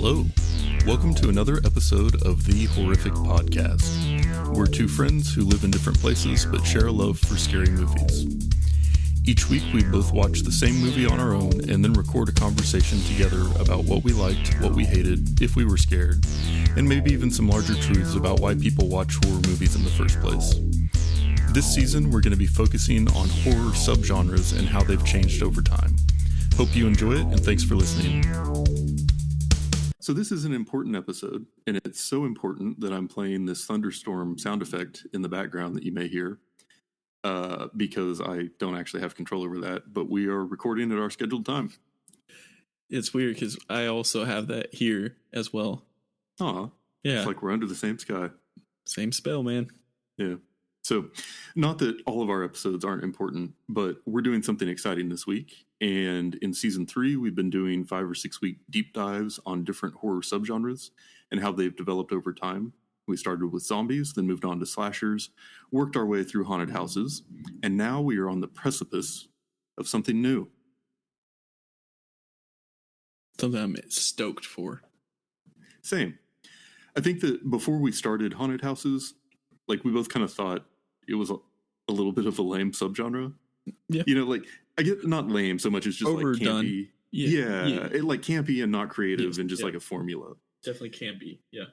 Hello. Welcome to another episode of The Horrific Podcast. We're two friends who live in different places but share a love for scary movies. Each week we both watch the same movie on our own and then record a conversation together about what we liked, what we hated, if we were scared, and maybe even some larger truths about why people watch horror movies in the first place. This season we're going to be focusing on horror subgenres and how they've changed over time. Hope you enjoy it, and thanks for listening. So this is an important episode, and it's so important that I'm playing this thunderstorm sound effect in the background that you may hear, because I don't actually have control over that, but we are recording at our scheduled time. It's weird because I also have that here as well. Aw. Yeah. It's like we're under the same sky. Same spell, man. Yeah. So, not that all of our episodes aren't important, but we're doing something exciting this week. And in season 3, we've been doing 5 or 6 week deep dives on different horror subgenres and how they've developed over time. We started with zombies, then moved on to slashers, worked our way through haunted houses, and now we are on the precipice of something new. Something I'm stoked for. Same. I think that before we started haunted houses, like we both kind of thought it was a little bit of a lame subgenre. Yeah. You know, like, I get not lame so much as just Overdone. Like campy. Yeah. It like campy and not creative and just like a formula. Definitely can be. Yeah.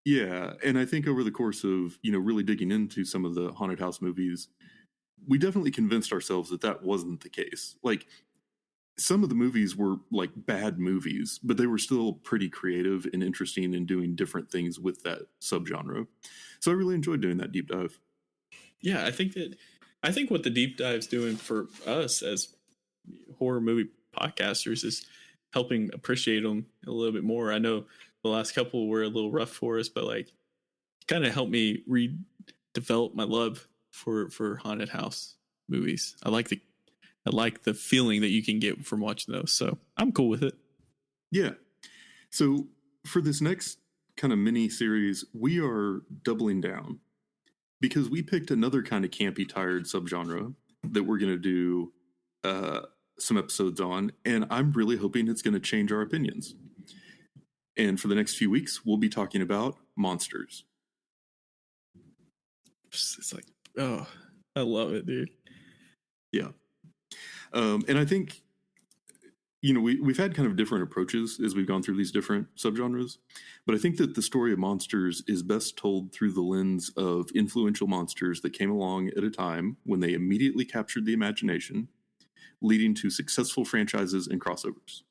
Yeah. And I think over the course of, really digging into some of the haunted house movies, we definitely convinced ourselves that that wasn't the case. Like, some of the movies were like bad movies, but they were still pretty creative and interesting in doing different things with that subgenre. So I really enjoyed doing that deep dive. Yeah, I think what the deep dive's doing for us as horror movie podcasters is helping appreciate them a little bit more. I know the last couple were a little rough for us, but like kind of helped me redevelop my love for haunted house movies. I like the feeling that you can get from watching those. So I'm cool with it. Yeah. So for this next kind of mini series, we are doubling down because we picked another kind of campy, tired subgenre that we're going to do some episodes on. And I'm really hoping it's going to change our opinions. And for the next few weeks, we'll be talking about monsters. It's like, oh, I love it, dude. Yeah. And I think, we've had kind of different approaches as we've gone through these different subgenres, but I think that the story of monsters is best told through the lens of influential monsters that came along at a time when they immediately captured the imagination, leading to successful franchises and crossovers.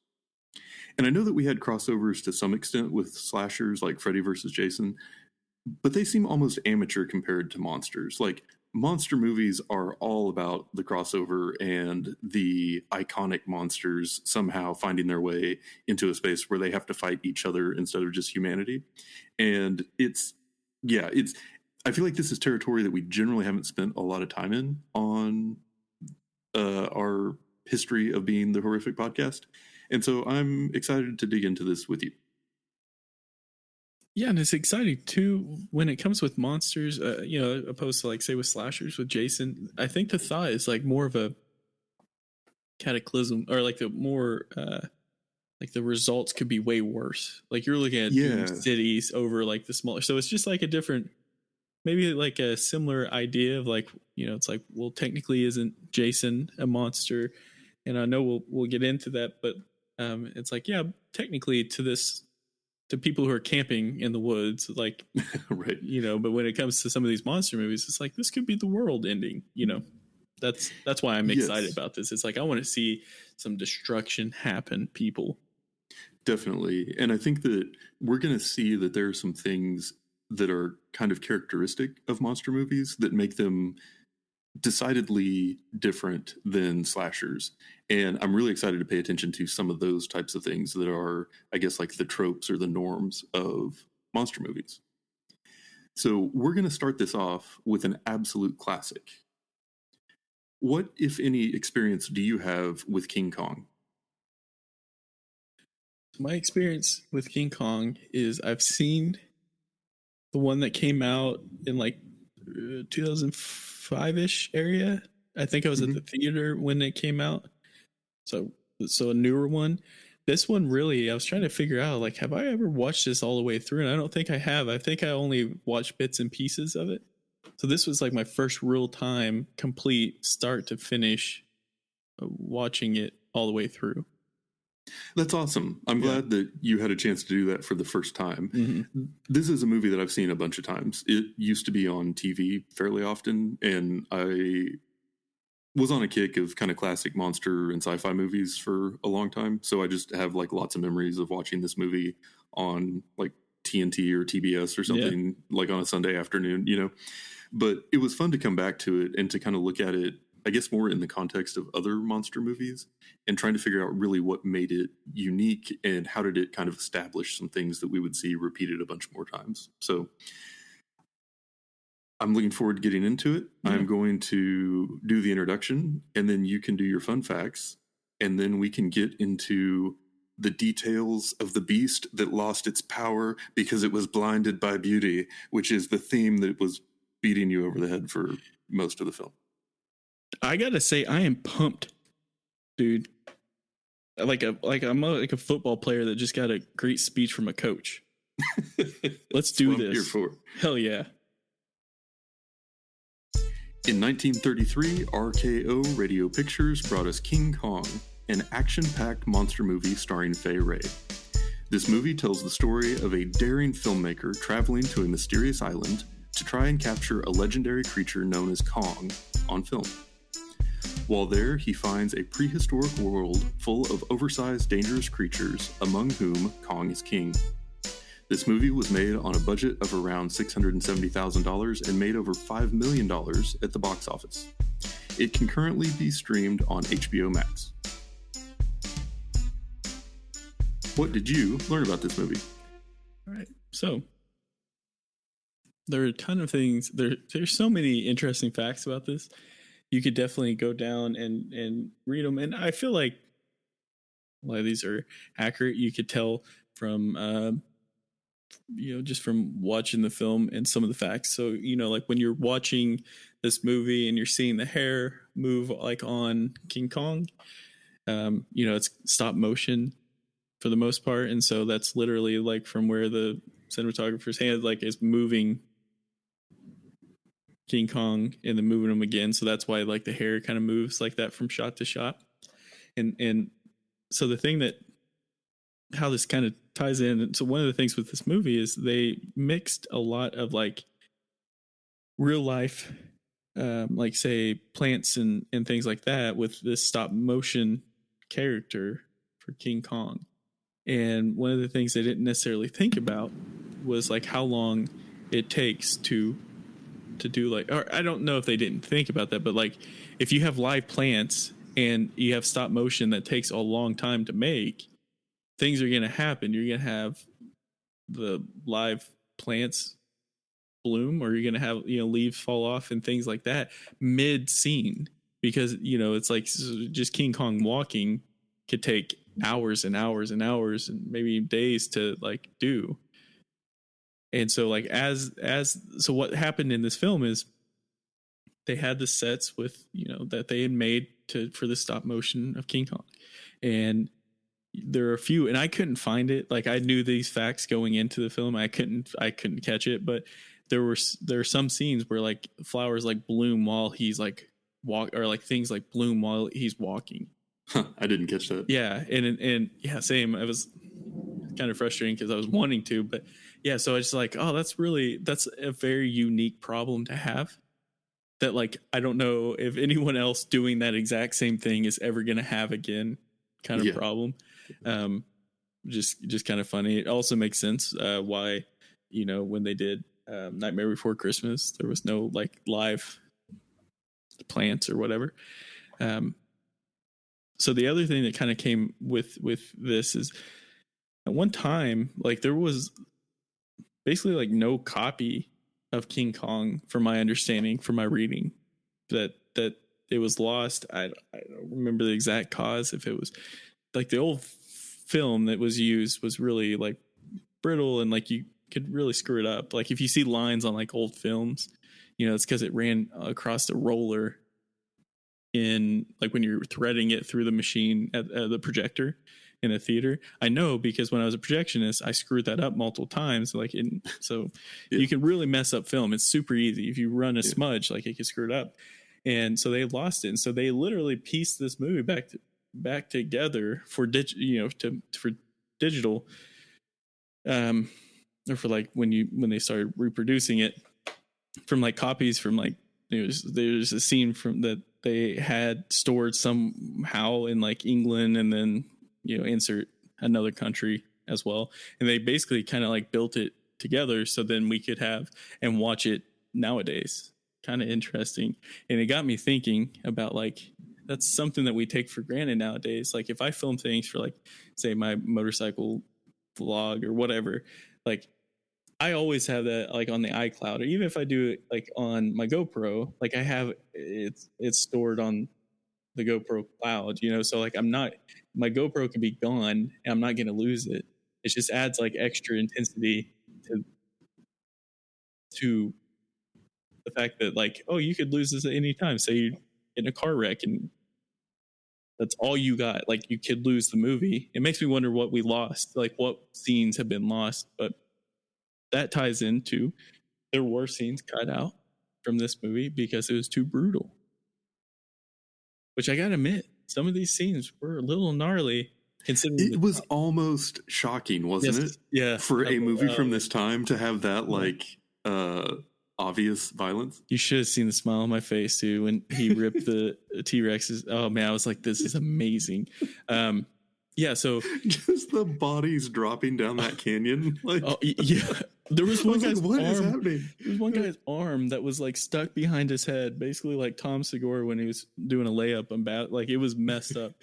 And I know that we had crossovers to some extent with slashers like Freddy vs. Jason, but they seem almost amateur compared to monsters. Like, monster movies are all about the crossover and the iconic monsters somehow finding their way into a space where they have to fight each other instead of just humanity. And I feel like this is territory that we generally haven't spent a lot of time in on our history of being the Horrific Podcast. And so I'm excited to dig into this with you. Yeah, and it's exciting too when it comes with monsters, opposed to like say with slashers with Jason. I think the thought is like more of a cataclysm, or like the more like the results could be way worse. Like you're looking at doomed cities over like the smaller. So it's just like a different, maybe like a similar idea of like, it's like, well, technically isn't Jason a monster? And I know we'll get into that, but it's like, yeah, technically to people who are camping in the woods, like, right. But when it comes to some of these monster movies, it's like, this could be the world ending, that's why I'm excited about this. It's like, I want to see some destruction happen, people. Definitely. And I think that we're going to see that there are some things that are kind of characteristic of monster movies that make them decidedly different than slashers. And I'm really excited to pay attention to some of those types of things that are, I guess, like the tropes or the norms of monster movies. So we're going to start this off with an absolute classic. What, if any, experience do you have with King Kong? My experience with King Kong is I've seen the one that came out in like 2005-ish area. I think I was at the theater when it came out. So a newer one, this one really, I was trying to figure out, like, have I ever watched this all the way through? And I don't think I have. I think I only watched bits and pieces of it. So this was like my first real time, complete, start to finish, watching it all the way through. That's awesome. I'm glad that you had a chance to do that for the first time. Mm-hmm. This is a movie that I've seen a bunch of times. It used to be on TV fairly often, and I was on a kick of kind of classic monster and sci-fi movies for a long time. So I just have like lots of memories of watching this movie on like TNT or TBS or something, like on a Sunday afternoon, you know. But it was fun to come back to it and to kind of look at it, I guess, more in the context of other monster movies and trying to figure out really what made it unique and how did it kind of establish some things that we would see repeated a bunch more times. So I'm looking forward to getting into it. Yeah. I'm going to do the introduction, and then you can do your fun facts, and then we can get into the details of the beast that lost its power because it was blinded by beauty, which is the theme that was beating you over the head for most of the film. I gotta say, I am pumped, dude. I'm like a football player that just got a great speech from a coach. Let's do this. I'm here for. Hell yeah. In 1933, RKO Radio Pictures brought us King Kong, an action-packed monster movie starring Fay Wray. This movie tells the story of a daring filmmaker traveling to a mysterious island to try and capture a legendary creature known as Kong on film. While there, he finds a prehistoric world full of oversized, dangerous creatures, among whom Kong is king. This movie was made on a budget of around $670,000 and made over $5 million at the box office. It can currently be streamed on HBO Max. What did you learn about this movie? All right, so there are a ton of things. There's so many interesting facts about this. You could definitely go down and read them, and I feel like a lot of these are accurate. You could tell from just from watching the film and some of the facts. So, like when you're watching this movie and you're seeing the hair move like on King Kong, it's stop motion for the most part. And so that's literally like from where the cinematographer's hand like is moving King Kong and then moving him again. So that's why like the hair kind of moves like that from shot to shot. And so the thing that, how this kind of ties in. So one of the things with this movie is they mixed a lot of like real life, like say plants and things like that with this stop motion character for King Kong. And one of the things they didn't necessarily think about was like how long it takes to do like, or I don't know if they didn't think about that, but like if you have live plants and you have stop motion that takes a long time to make, things are going to happen. You're going to have the live plants bloom, or you're going to have, leaves fall off and things like that mid scene, because, it's like just King Kong walking could take hours and hours and hours and maybe days to like do. And so like so what happened in this film is they had the sets with, that they had made for the stop motion of King Kong. And there are a few, and I couldn't find it. Like I knew these facts going into the film. I couldn't catch it, but there are some scenes where like flowers like bloom while he's like or like things like bloom while he's walking. I didn't catch that. Yeah. And yeah, same. I was kind of frustrating because I was wanting to, but yeah. So it's like, oh, that's a very unique problem to have. That like, I don't know if anyone else doing that exact same thing is ever going to have again kind of problem. Just kind of funny. It also makes sense why, when they did Nightmare Before Christmas, there was no like live plants or whatever. So the other thing that kind of came with this is at one time, like there was basically like no copy of King Kong, from my understanding, from my reading, that it was lost. I don't remember the exact cause. If it was like the old film that was used was really like brittle and like you could really screw it up. Like if you see lines on like old films, it's because it ran across the roller in like when you're threading it through the machine at the projector, in a theater. I know because when I was a projectionist, I screwed that up multiple times. So you can really mess up film. It's super easy. If you run a smudge, like it can screw it up. And so they lost it. And so they literally pieced this movie back together for for digital. Or for like when they started reproducing it from like copies from like there's a scene from that they had stored somehow in like England, and then insert another country as well, and they basically kind of like built it together so then we could have and watch it nowadays. Kind of interesting, and it got me thinking about like that's something that we take for granted nowadays. Like if I film things for like say my motorcycle vlog or whatever, like I always have that like on the iCloud, or even if I do it like on my GoPro, like I have it's stored on the GoPro cloud, so like my GoPro can be gone and I'm not going to lose it. It just adds like extra intensity to the fact that like, oh, you could lose this at any time. Say you're in a car wreck and that's all you got. Like you could lose the movie. It makes me wonder what we lost, like what scenes have been lost, but that ties into there were scenes cut out from this movie because it was too brutal. Which I gotta admit, some of these scenes were a little gnarly. Considering it was almost shocking, wasn't it? Yeah, for a movie from this time to have that like obvious violence. You should have seen the smile on my face too when he ripped the T-Rexes. Oh man, I was like, this is amazing. Yeah, so just the bodies dropping down that canyon. Like, yeah, there was one guy's what arm. Is happening? There was one guy's arm that was like stuck behind his head, basically like Tom Segura when he was doing a layup on bat. Like it was messed up.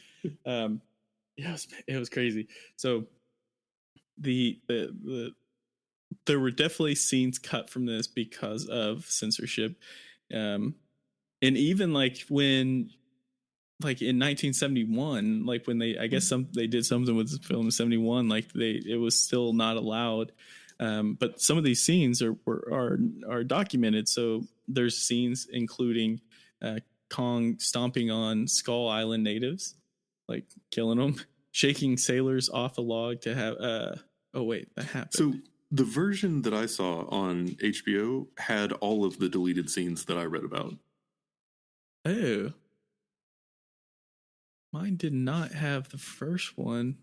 Yeah, it was crazy. So the there were definitely scenes cut from this because of censorship, and even like when. Like in 1971, like when they did something with the film in 71, like it was still not allowed. But some of these scenes are documented. So there's scenes including Kong stomping on Skull Island natives, like killing them, shaking sailors off a log to have. Oh wait, that happened. So the version that I saw on HBO had all of the deleted scenes that I read about. Oh. Mine did not have the first one,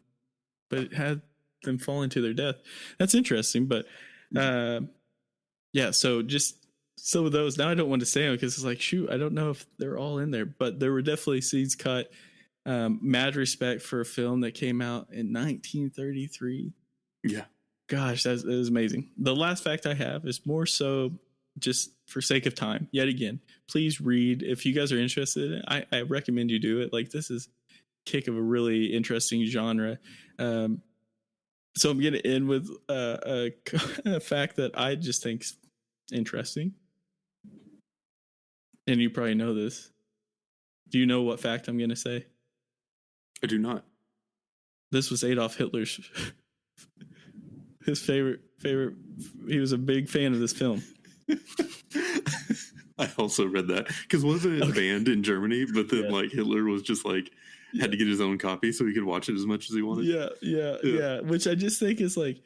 but it had them falling to their death. That's interesting, but yeah. So just some of those. Now I don't want to say them because it's like, shoot, I don't know if they're all in there, but there were definitely scenes cut. Mad respect for a film that came out in 1933. Yeah, gosh, that is amazing. The last fact I have is more so just for sake of time. Yet again, please read if you guys are interested. I recommend you do it. Like this is kick of a really interesting genre. So I'm going to end with a fact that I just think's interesting. And you probably know this. Do you know what fact I'm going to say? I do not. This was Adolf Hitler's his favorite. He was a big fan of this film. I also read that because wasn't it banned in Germany? But then like Hitler was just like had to get his own copy so he could watch it as much as he wanted. Yeah. Which I just think is like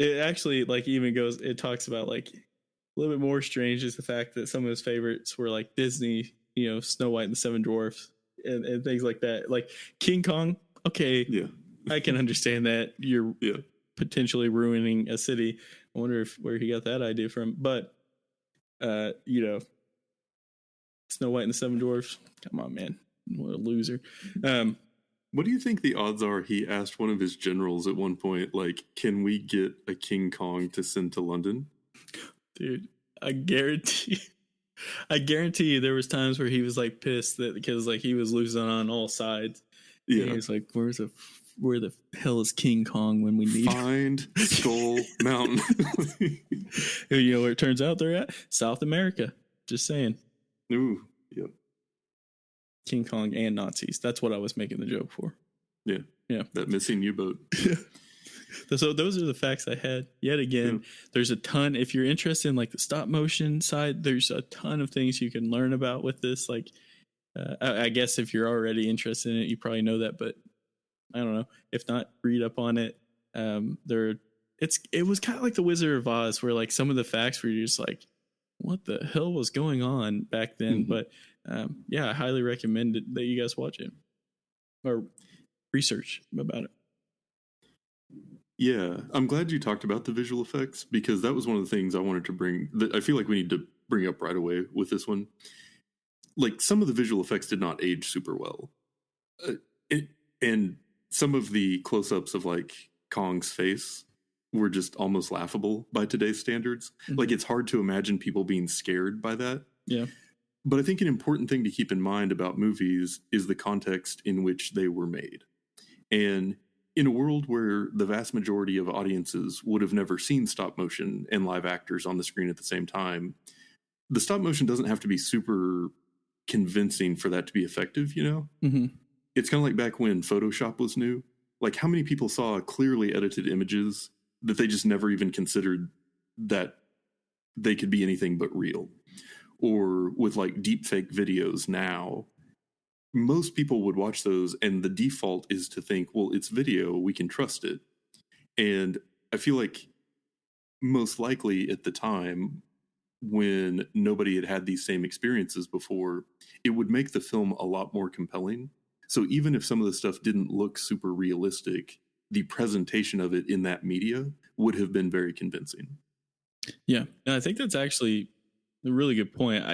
it actually like even goes. It talks about like a little bit more strange is the fact that some of his favorites were like Disney, Snow White and the Seven Dwarfs and things like that. Like King Kong. Okay, yeah, I can understand that you're potentially ruining a city. I wonder where he got that idea from, but. Snow White and the Seven Dwarfs. Come on, man. What a loser. What do you think the odds are he asked one of his generals at one point, like, can we get a King Kong to send to London? Dude, I guarantee you there was times where he was like pissed that because like he was losing on all sides. Yeah. He was like, where the hell is King Kong when we need Find Skull Mountain. You know where it turns out they're at? South America. Just saying. Ooh, yep. King Kong and Nazis. That's what I was making the joke for. Yeah. That missing U-boat. So those are the facts I had. Yet again, there's a ton. If you're interested in like the stop motion side, there's a ton of things you can learn about with this. Like, I guess if you're already interested in it, you probably know that. But I don't know. If not, read up on it. It was kind of like the Wizard of Oz, where like some of the facts were just like, what the hell was going on back then? But yeah, I highly recommend it that you guys watch it or research about it. Yeah, I'm glad you talked about the visual effects, because that was one of the things I wanted to bring, that I feel like we need to bring up right away with this one. Like, some of the visual effects did not age super well. And some of the close-ups of like Kong's face were just almost laughable by today's standards. Like, it's hard to imagine people being scared by that. Yeah. But I think an important thing to keep in mind about movies is the context in which they were made. And in a world where the vast majority of audiences would have never seen stop motion and live actors on the screen at the same time, the stop motion doesn't have to be super convincing for that to be effective, you know? It's kind of like back when Photoshop was new. Like, how many people saw clearly edited images that they just never even considered that they could be anything but real? Or with like deepfake videos now, most people would watch those and the default is to think, well, it's video, we can trust it. And I feel like most likely at the time, when nobody had had these same experiences before, it would make the film a lot more compelling. So even if some of the stuff didn't look super realistic, the presentation of it in that media would have been very convincing. Yeah, and I think that's actually a really good point.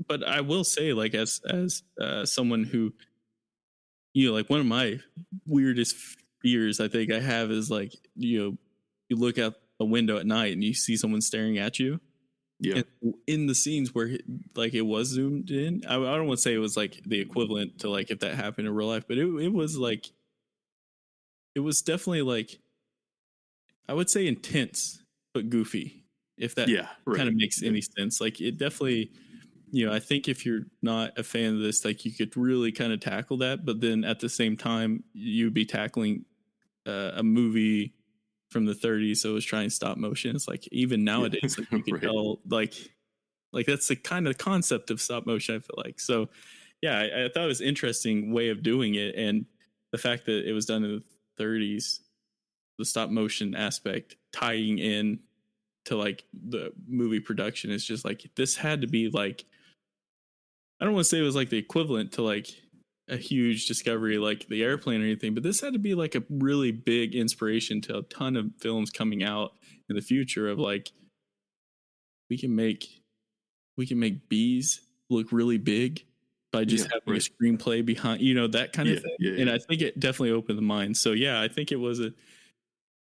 But I will say, like, as someone who, you know, like, one of my weirdest fears I think I have is like, you look out a window at night and you see someone staring at you. Yeah. And in the scenes where like it was zoomed in, I don't want to say it was like the equivalent to like if that happened in real life, but it was like, it was definitely like, I would say intense but goofy, if that kind of makes any sense. Like, it definitely, you know, I think if you're not a fan of this, like, you could really kind of tackle that, but then at the same time you'd be tackling a movie from the 30s, so it was trying stop motion. It's like, even nowadays, like, you can tell, like that's the kind of concept of stop motion, I feel like. So yeah, I thought it was an interesting way of doing it, and the fact that it was done in the 30s, the stop motion aspect tying in to like the movie production is just like, this had to be like, I don't want to say it was like the equivalent to like a huge discovery like the airplane or anything, but this had to be like a really big inspiration to a ton of films coming out in the future of like, we can make bees look really big by just having a screenplay behind, you know, that kind of thing. And I think it definitely opened the mind. So yeah, I think it wasn't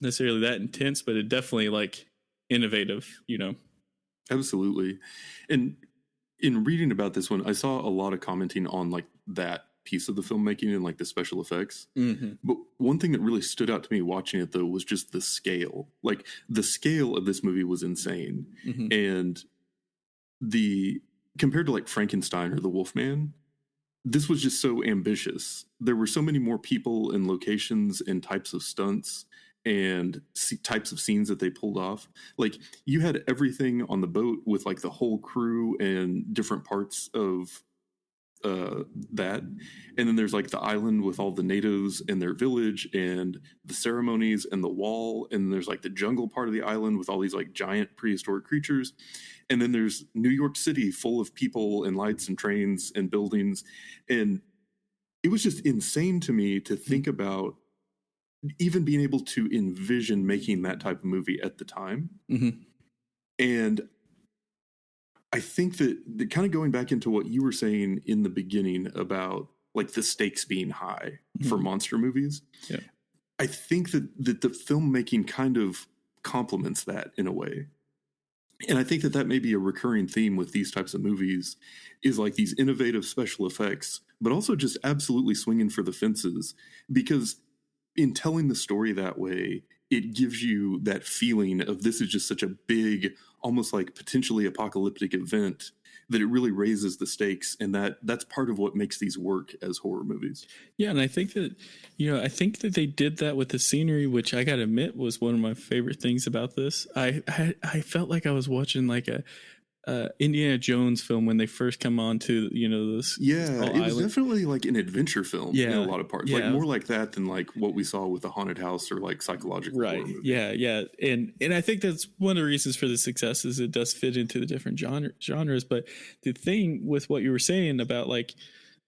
necessarily that intense, but it definitely like innovative, you know. Absolutely. And in reading about this one, I saw a lot of commenting on like that piece of the filmmaking and like the special effects. But one thing that really stood out to me watching it though was just the scale. Like, the scale of this movie was insane. And compared to like Frankenstein or the Wolfman, this was just so ambitious. There were so many more people and locations and types of stunts and types of scenes that they pulled off. Like, you had everything on the boat with like the whole crew and different parts of that, and then there's like the island with all the natives and their village and the ceremonies and the wall, and there's like the jungle part of the island with all these like giant prehistoric creatures, and then there's New York City full of people and lights and trains and buildings. And it was just insane to me to think about even being able to envision making that type of movie at the time. And I think that kind of going back into what you were saying in the beginning about like the stakes being high for monster movies, I think that the filmmaking kind of complements that in a way. And I think that may be a recurring theme with these types of movies, is like these innovative special effects, but also just absolutely swinging for the fences, because in telling the story that way, it gives you that feeling of this is just such a big, almost like potentially apocalyptic event, that it really raises the stakes. And that's part of what makes these work as horror movies. Yeah. And I think that, you know, I think that they did that with the scenery, which I got to admit was one of my favorite things about this. I felt like I was watching like Indiana Jones film when they first come on to this Yeah, it was island. definitely like an adventure film in a lot of parts. Yeah. Like more like that than like what we saw with the haunted house or like psychological horror movie. Yeah. And I think that's one of the reasons for the success is it does fit into the different genres. But the thing with what you were saying about like,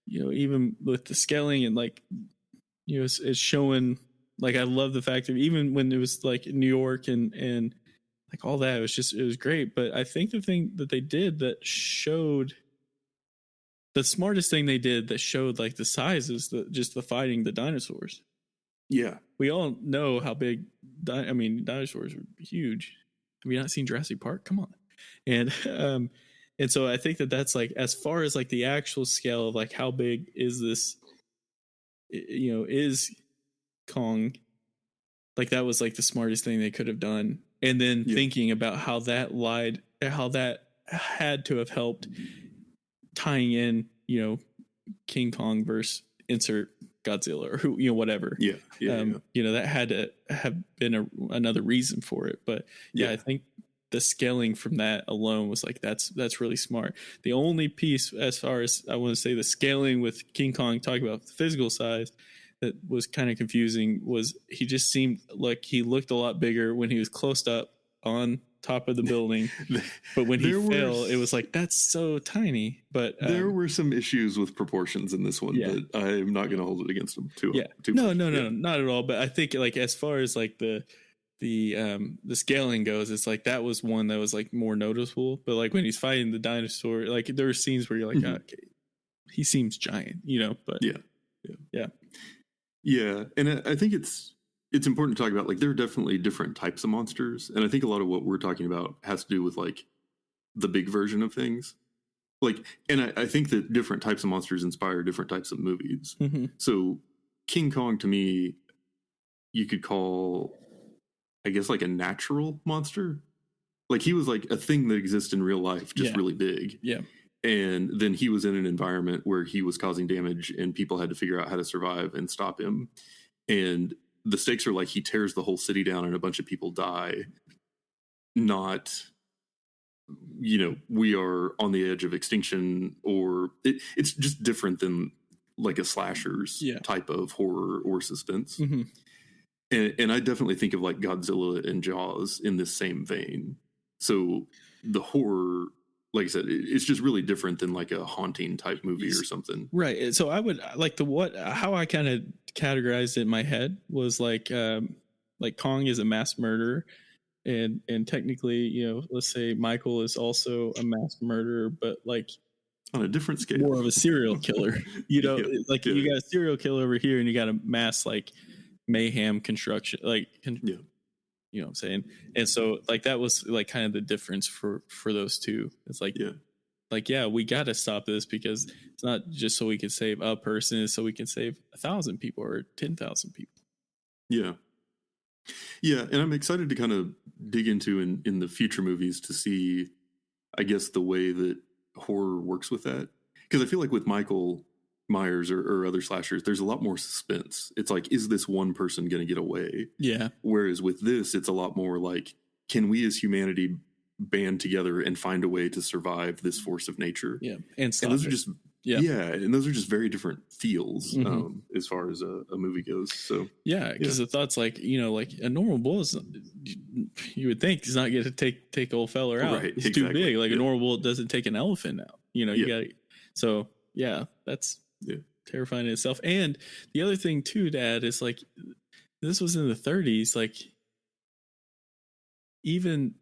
even with the scaling and like, it's showing, like, I love the fact that even when it was like New York and like all that, it was great. But I think the thing that they did that showed, the smartest thing they did that showed like the sizes, just the fighting the dinosaurs. Yeah. We all know how big, dinosaurs are huge. Have you not seen Jurassic Park? Come on. And so I think that's like, as far as like the actual scale of like how big is this, is Kong, like that was like the smartest thing they could have done. And then thinking about how that had to have helped tying in, King Kong versus insert Godzilla or who, whatever. That had to have been another reason for it. But I think the scaling from that alone was like, that's really smart. The only piece, as far as I want to say, the scaling with King Kong, talking about the physical size, that was kind of confusing was he just seemed like he looked a lot bigger when he was close up on top of the building, but when he fell, it was like, that's so tiny. But there were some issues with proportions in this one, but I'm not going to hold it against him too much. No, not at all. But I think like as far as like the scaling goes, it's like that was one that was like more noticeable. But like when he's fighting the dinosaur, like there are scenes where you're like, okay, he seems giant, but yeah. And I think it's important to talk about, like, there are definitely different types of monsters. And I think a lot of what we're talking about has to do with like the big version of things. Like, and I think that different types of monsters inspire different types of movies. Mm-hmm. So King Kong, to me, you could call, I guess, like a natural monster. Like he was like a thing that exists in real life, just really big. Yeah. And then he was in an environment where he was causing damage and people had to figure out how to survive and stop him. And the stakes are like he tears the whole city down and a bunch of people die. Not, we are on the edge of extinction, or it's just different than like a slasher's type of horror or suspense. Mm-hmm. And I definitely think of like Godzilla and Jaws in this same vein. So the horror, like I said, it's just really different than like a haunting type movie or something. Right. So I would like how I kind of categorized it in my head was like Kong is a mass murderer. And technically, let's say Michael is also a mass murderer, but like on a different scale, more of a serial killer, you got a serial killer over here and you got a mass like mayhem construction, like, you know what I'm saying? And so like that was like kind of the difference for those two. It's like, we got to stop this because it's not just so we can save a person, it's so we can save 1,000 people or 10,000 people. Yeah. And I'm excited to kind of dig into in the future movies to see, I guess, the way that horror works with that. Because I feel like with Michael Myers or other slashers, there's a lot more suspense. It's like, is this one person going to get away? Yeah. Whereas with this, it's a lot more like, can we as humanity band together and find a way to survive this force of nature? Yeah. And those are just, and those are just very different feels as far as a movie goes. So because the thought's like, like a normal bullet, you would think, is not going to take old fella out. Right, it's too big. Like a normal bullet doesn't take an elephant out. You got to. So that's terrifying in itself. And the other thing too, Dad, is like this was in the 30s. Like even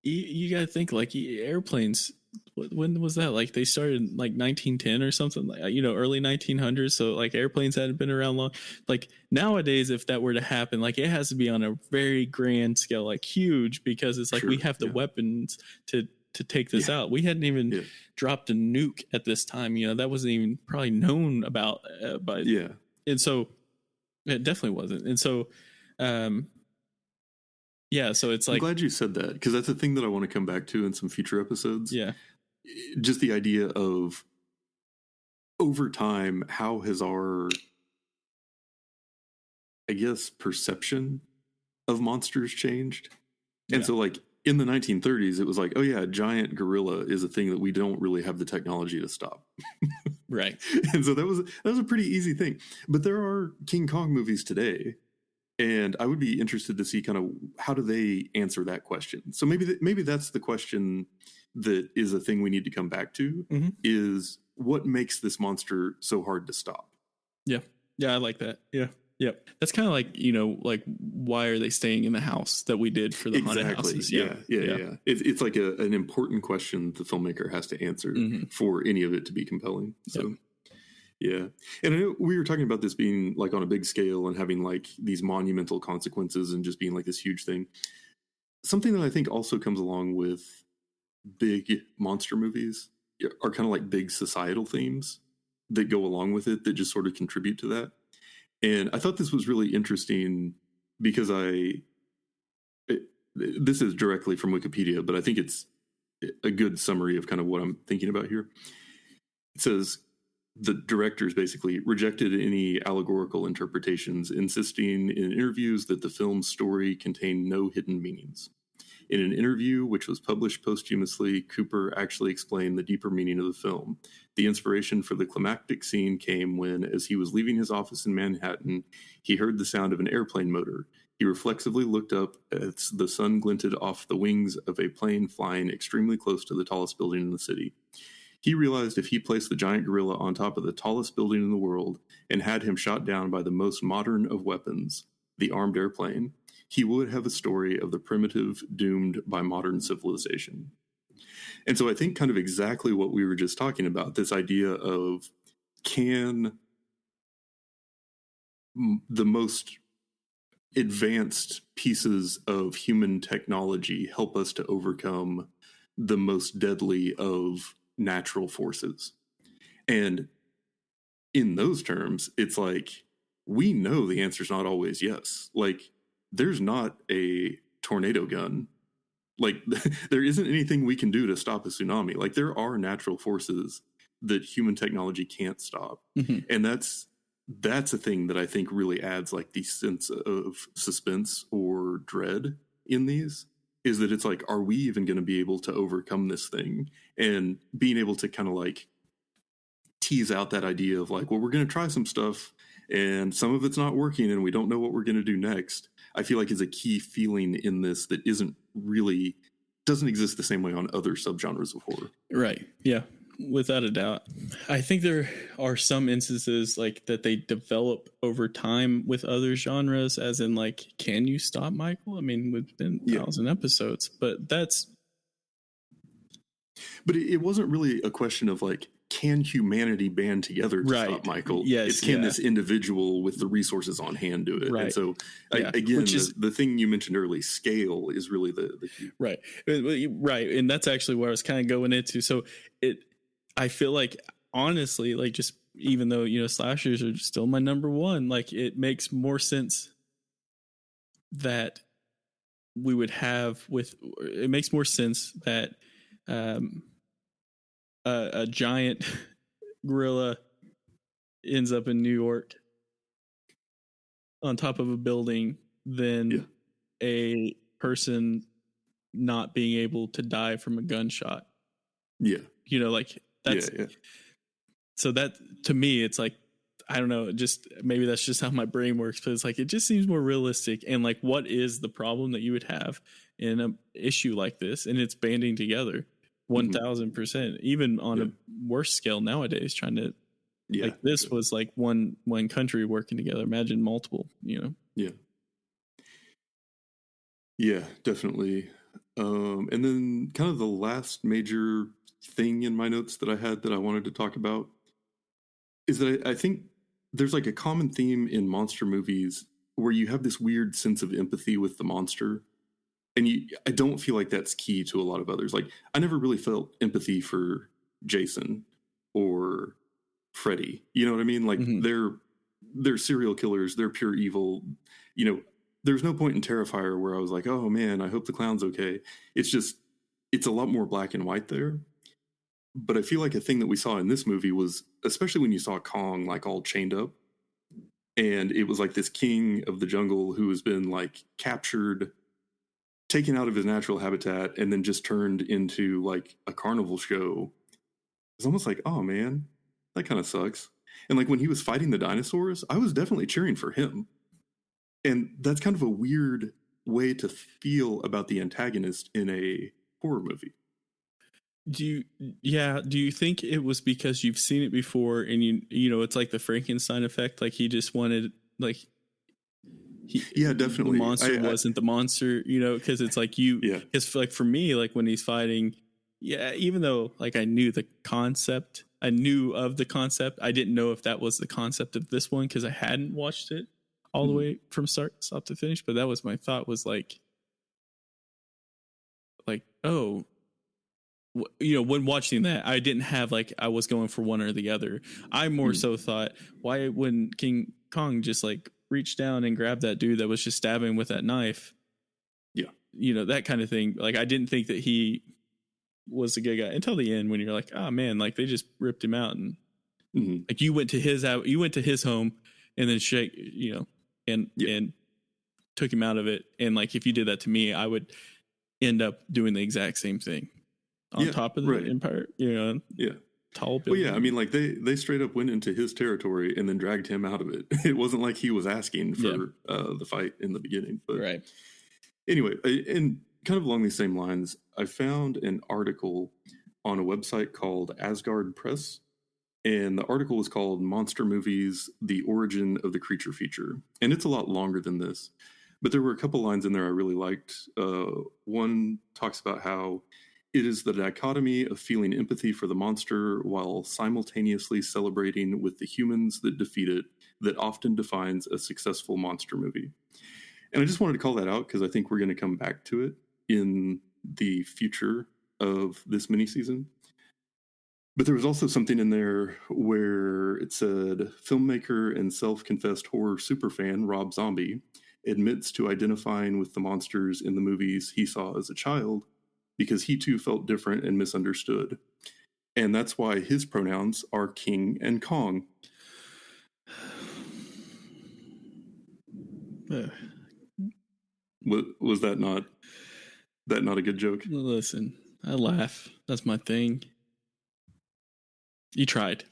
you got to think like airplanes. When was that? Like they started in like 1910 or something, like early 1900s. So like airplanes hadn't been around long. Like nowadays, if that were to happen, like it has to be on a very grand scale, like huge, because it's like we have the weapons to take this out. We hadn't even dropped a nuke at this time. That wasn't even probably known about. And so it definitely wasn't. And so, so it's like, I'm glad you said that, because that's a thing that I want to come back to in some future episodes. Yeah. Just the idea of over time, how has our, I guess, perception of monsters changed? And so like in the 1930s, it was like, oh yeah, a giant gorilla is a thing that we don't really have the technology to stop. Right. And so that was a pretty easy thing. But there are King Kong movies today, and I would be interested to see kind of how do they answer that question. So maybe that's the question that is a thing we need to come back to, is what makes this monster so hard to stop? Yeah. Yeah, I like that. Yeah. Yep. That's kind of like, like why are they staying in the house that we did for the haunted houses? Yeah. It's like an important question the filmmaker has to answer for any of it to be compelling. So, yeah. And I know we were talking about this being like on a big scale and having like these monumental consequences and just being like this huge thing. Something that I think also comes along with big monster movies are kind of like big societal themes that go along with it that just sort of contribute to that. And I thought this was really interesting because this is directly from Wikipedia, but I think it's a good summary of kind of what I'm thinking about here. It says the directors basically rejected any allegorical interpretations, insisting in interviews that the film's story contained no hidden meanings. In an interview which was published posthumously, Cooper actually explained the deeper meaning of the film. The inspiration for the climactic scene came when, as he was leaving his office in Manhattan, he heard the sound of an airplane motor. He reflexively looked up as the sun glinted off the wings of a plane flying extremely close to the tallest building in the city. He realized if he placed the giant gorilla on top of the tallest building in the world and had him shot down by the most modern of weapons, the armed airplane, he would have a story of the primitive doomed by modern civilization. And so I think kind of exactly what we were just talking about, this idea of can the most advanced pieces of human technology help us to overcome the most deadly of natural forces? And in those terms, it's like, we know the answer's not always yes. Like, there's not a tornado gun. Like, there isn't anything we can do to stop a tsunami. Like, there are natural forces that human technology can't stop. And that's a thing that I think really adds like the sense of suspense or dread in these, is that it's like, are we even going to be able to overcome this thing? And being able to kind of like tease out that idea of like, well, we're going to try some stuff and some of it's not working and we don't know what we're going to do next, I feel like is a key feeling in this that doesn't exist the same way on other subgenres of horror. Right. Yeah. Without a doubt. I think there are some instances like that they develop over time with other genres, as in like, can you stop Michael? I mean, we've been 1,000 episodes, but it wasn't really a question of like, can humanity band together to stop Michael? Yes, it's can this individual with the resources on hand do it? Right. And so, again, the thing you mentioned early, scale is really the key. Right. Right. And that's actually where I was kind of going into. So I feel like, honestly, like, just even though, slashers are still my number one, like, it makes more sense that we would have it makes more sense that a giant gorilla ends up in New York on top of a building than a person not being able to die from a gunshot. Yeah. Like, that's so that, to me, it's like, I don't know, just maybe that's just how my brain works, but it's like, it just seems more realistic. And like, what is the problem that you would have in an issue like this? And it's banding together 1,000%, even on a worse scale nowadays, trying to, like, this was like one country working together. Imagine multiple, Yeah, definitely. And then kind of the last major thing in my notes that I had that I wanted to talk about is that I think there's like a common theme in monster movies where you have this weird sense of empathy with the monster. And I don't feel like that's key to a lot of others. Like, I never really felt empathy for Jason or Freddy. You know what I mean? Like, they're serial killers. They're pure evil. There's no point in Terrifier where I was like, oh man, I hope the clown's okay. It's a lot more black and white there. But I feel like a thing that we saw in this movie was, especially when you saw Kong, like, all chained up, and it was like this king of the jungle who has been like captured taken out of his natural habitat and then just turned into like a carnival show. It's almost like, oh man, that kind of sucks. And like when he was fighting the dinosaurs, I was definitely cheering for him. And that's kind of a weird way to feel about the antagonist in a horror movie. Do you think it was because you've seen it before and you know it's like the Frankenstein effect, like he just wanted like definitely the monster wasn't the monster, you know, because it's like because like for me, like when he's fighting, even though like I knew of the concept, I didn't know if that was the concept of this one because I hadn't watched it all the way from start to finish. But that was my thought, was like oh, you know, when watching that, I didn't have like I was going for one or the other. I more so thought, why wouldn't King Kong just like reach down and grab that dude that was just stabbing with that knife? Yeah, you know, that kind of thing. Like I didn't think that he was a good guy until the end when you're like, oh man, like they just ripped him out and like you went to his home and then and took him out of it. And like if you did that to me, I would end up doing the exact same thing on top of the empire, you know. Tall building. Well, I mean, like they straight up went into his territory and then dragged him out of it. It wasn't like he was asking for the fight in the beginning. But anyway, and kind of along these same lines, I found an article on a website called Asgard Press, and the article was called Monster Movies, The Origin of the Creature Feature. And it's a lot longer than this, but there were a couple lines in there I really liked. One talks about how it is the dichotomy of feeling empathy for the monster while simultaneously celebrating with the humans that defeat it that often defines a successful monster movie. And I just wanted to call that out because I think we're going to come back to it in the future of this mini-season. But there was also something in there where it said, filmmaker and self-confessed horror superfan Rob Zombie admits to identifying with the monsters in the movies he saw as a child because he too felt different and misunderstood. And that's why his pronouns are King and Kong. Was that not a good joke? Listen, I laugh. That's my thing. You tried.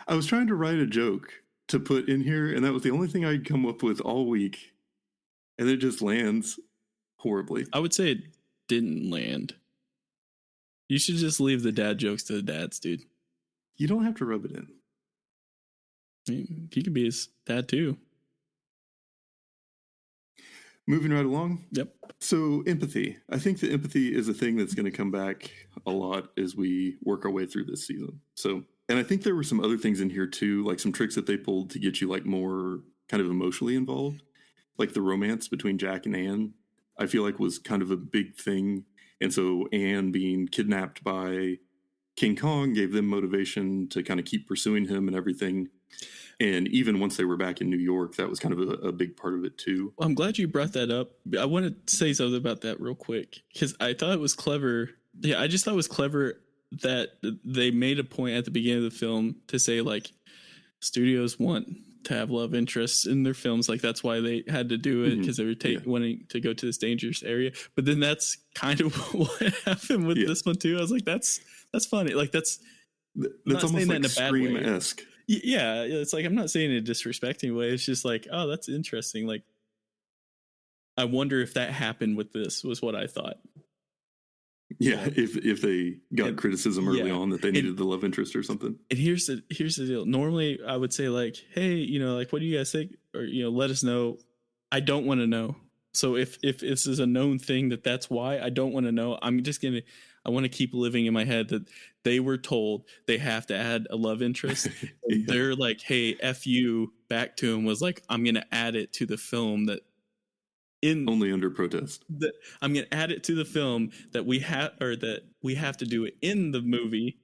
I was trying to write a joke to put in here, and that was the only thing I'd come up with all week. And it just lands horribly. I would say it didn't land. You should just leave the dad jokes to the dads, dude. You don't have to rub it in. You can be his dad too. Moving right along. Yep. So empathy. I think that empathy is a thing that's going to come back a lot as we work our way through this season. So, and I think there were some other things in here too, like some tricks that they pulled to get you like more kind of emotionally involved. Like the romance between Jack and Anne, I feel like was kind of a big thing. And so Anne being kidnapped by King Kong gave them motivation to kind of keep pursuing him and everything. And even once they were back in New York, that was kind of a big part of it too. Well, I'm glad you brought that up. I want to say something about that real quick because I thought it was clever. Yeah, I just thought it was clever that they made a point at the beginning of the film to say like studios want to have love interests in their films. Like that's why they had to do it because they were wanting to go to this dangerous area. But then that's kind of what happened with this one too. I was like, that's funny. Like that's almost like that Scream-esque. Yeah, it's like I'm not saying it in a disrespecting way. It's just like, oh, that's interesting. Like, I wonder if that happened with this. Was what I thought. Yeah, if they got criticism early on that they needed the love interest or something. And here's the deal. Normally, I would say like, hey, you know, like, what do you guys think? Or you know, let us know. I don't want to know. So if this is a known thing that's why I don't want to know, I want to keep living in my head that they were told they have to add a love interest. They're like, hey, F you back to him was like, I'm going to add it to the film that only under protest. I'm going to add it to the film that we have to do it in the movie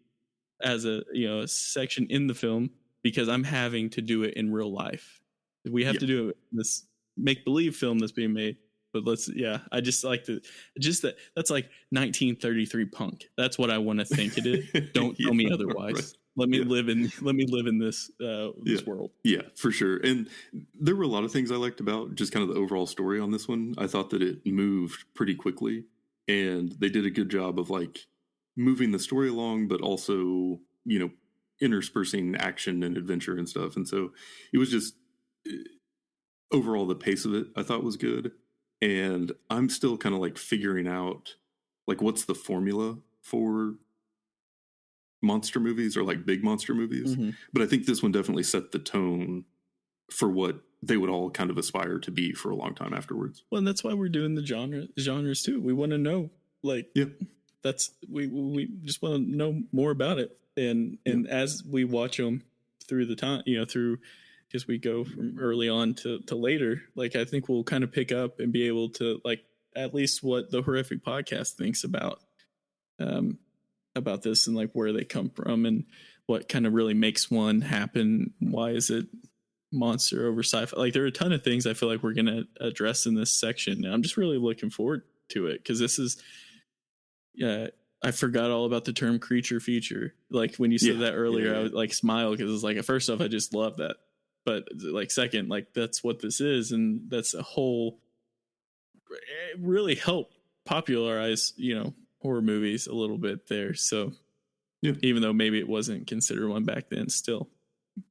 as a section in the film because I'm having to do it in real life. We have to do it in this make believe film that's being made, but But I just like that's like 1933 punk. That's what I want to think it is. Don't tell me otherwise. Right. Let me live in this world. Yeah, for sure. And there were a lot of things I liked about just kind of the overall story on this one. I thought that it moved pretty quickly, and they did a good job of like moving the story along, but also, interspersing action and adventure and stuff. And so it was just overall the pace of it I thought was good. And I'm still kind of like figuring out like what's the formula for monster movies or like big monster movies. Mm-hmm. But I think this one definitely set the tone for what they would all kind of aspire to be for a long time afterwards. Well, and that's why we're doing the genres too. We want to know, like, that's we just want to know more about it. And as we watch them through the time, because we go from early on to later, like I think we'll kind of pick up and be able to like at least what the Horrific Podcast thinks about this and like where they come from and what kind of really makes one happen. Why is it monster over sci-fi? Like there are a ton of things I feel like we're going to address in this section. And I'm just really looking forward to it because this is, I forgot all about the term creature feature. Like when you said that earlier, I would like smile because it's like, first off, I just love that. But like second, like that's what this is. And that's a whole, it really helped popularize, horror movies a little bit there. So even though maybe it wasn't considered one back then, still,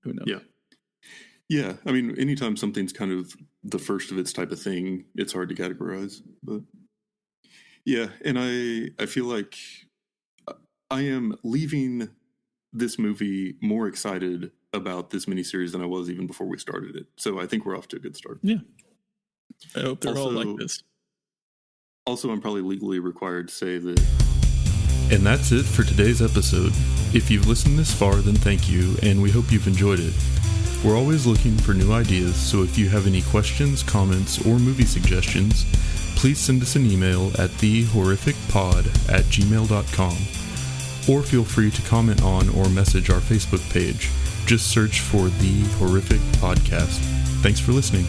who knows? Yeah. I mean, anytime something's kind of the first of its type of thing, it's hard to categorize. But yeah, and I feel like I am leaving this movie more excited about this miniseries than I was even before we started it. So I think we're off to a good start. Yeah. I hope they're all like this. Also, I'm probably legally required to say that. And that's it for today's episode. If you've listened this far, then thank you, and we hope you've enjoyed it. We're always looking for new ideas, so if you have any questions, comments, or movie suggestions, please send us an email at thehorrificpod@gmail.com, or feel free to comment on or message our Facebook page. Just search for The Horrific Podcast. Thanks for listening.